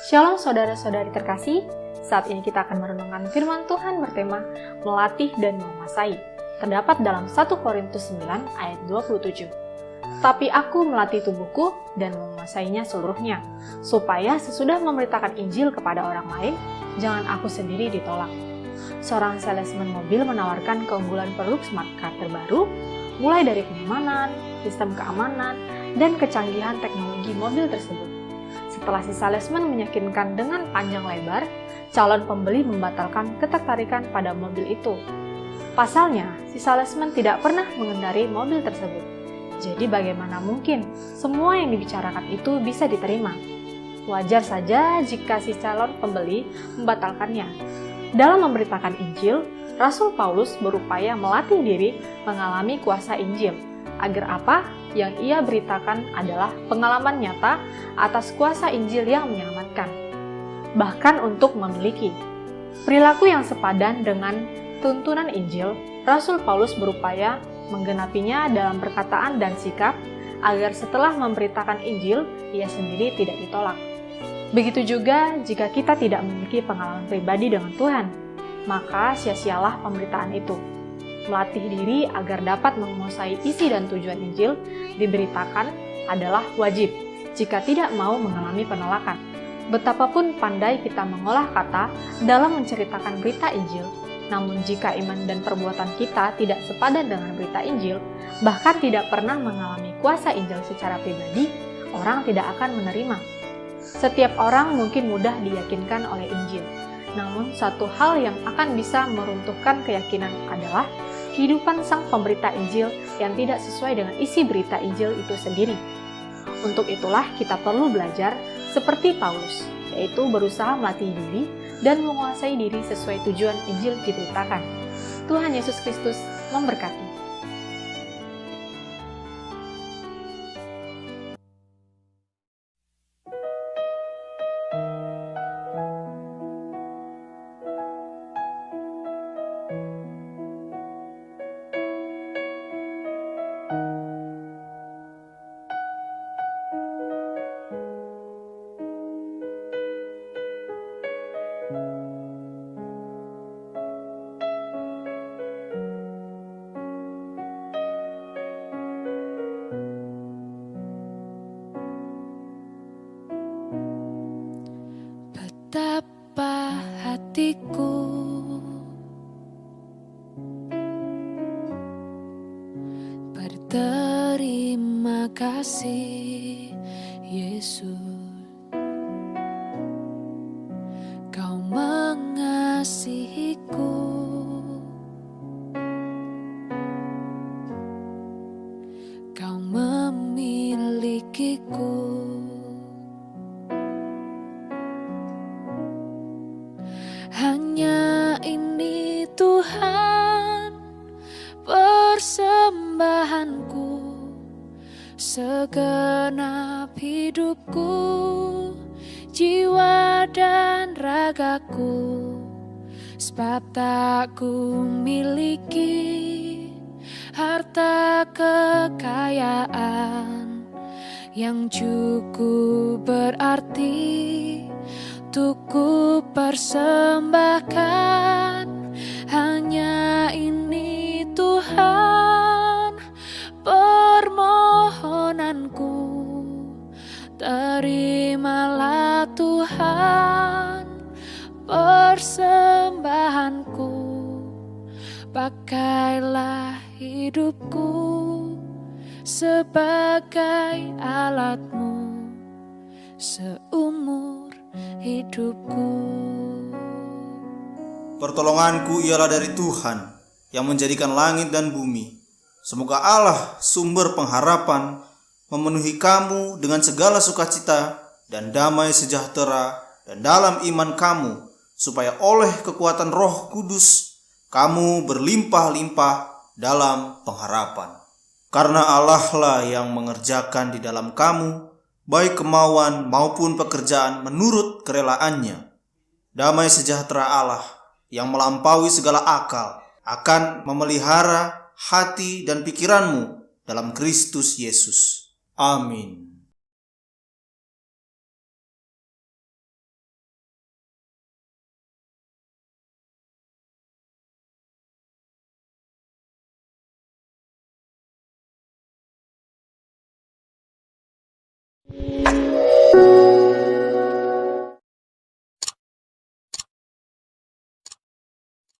Shalom saudara-saudari terkasih, saat ini kita akan merenungkan firman Tuhan bertema melatih dan menguasai. Terdapat dalam 1 Korintus 9 ayat 27. Tapi aku melatih tubuhku dan menguasainya seluruhnya, supaya sesudah memberitakan Injil kepada orang lain, jangan aku sendiri ditolak. Seorang salesman mobil menawarkan keunggulan produk smart car terbaru, mulai dari kenyamanan, sistem keamanan, dan kecanggihan teknologi mobil tersebut. Setelah si salesman meyakinkan dengan panjang lebar, calon pembeli membatalkan ketertarikan pada mobil itu. Pasalnya, si salesman tidak pernah mengendarai mobil tersebut. Jadi bagaimana mungkin semua yang dibicarakan itu bisa diterima? Wajar saja jika si calon pembeli membatalkannya. Dalam memberitakan Injil, Rasul Paulus berupaya melatih diri mengalami kuasa Injil. Agar apa? Yang ia beritakan adalah pengalaman nyata atas kuasa Injil yang menyelamatkan. Bahkan untuk memiliki perilaku yang sepadan dengan tuntunan Injil, Rasul Paulus berupaya menggenapinya dalam perkataan dan sikap agar setelah memberitakan Injil, ia sendiri tidak ditolak. Begitu juga jika kita tidak memiliki pengalaman pribadi dengan Tuhan, maka sia-sialah pemberitaan itu. Melatih diri agar dapat menguasai isi dan tujuan Injil diberitakan adalah wajib jika tidak mau mengalami penolakan. Betapapun pandai kita mengolah kata dalam menceritakan berita Injil, namun jika iman dan perbuatan kita tidak sepadan dengan berita Injil, bahkan tidak pernah mengalami kuasa Injil secara pribadi, orang tidak akan menerima. Setiap orang mungkin mudah diyakinkan oleh Injil, namun satu hal yang akan bisa meruntuhkan keyakinan adalah kehidupan sang pemberita Injil yang tidak sesuai dengan isi berita Injil itu sendiri. Untuk itulah kita perlu belajar seperti Paulus, yaitu berusaha melatih diri dan menguasai diri sesuai tujuan Injil diberitakan. Tuhan Yesus Kristus memberkati. Betapa hatiku berterima kasih, Yesus. Kau mengasihiku, Kau memilikiku. Hanya ini Tuhan persembahanku, segenap hidupku, jiwa dan ragaku. Sebab tak ku miliki harta kekayaan yang cukup berarti untuk ku persembahkan. Hanya ini Tuhan permohonanku, terimalah Tuhan persembahanku. Pakailah hidupku sebagai alatmu seumur hidupku. Pertolonganku ialah dari Tuhan yang menjadikan langit dan bumi. Semoga Allah sumber pengharapan memenuhi kamu dengan segala sukacita dan damai sejahtera dan dalam iman kamu, supaya oleh kekuatan Roh Kudus kamu berlimpah-limpah dalam pengharapan. Karena Allah lah yang mengerjakan di dalam kamu baik kemauan maupun pekerjaan menurut kerelaannya. Damai sejahtera Allah yang melampaui segala akal akan memelihara hati dan pikiranmu dalam Kristus Yesus. Amin.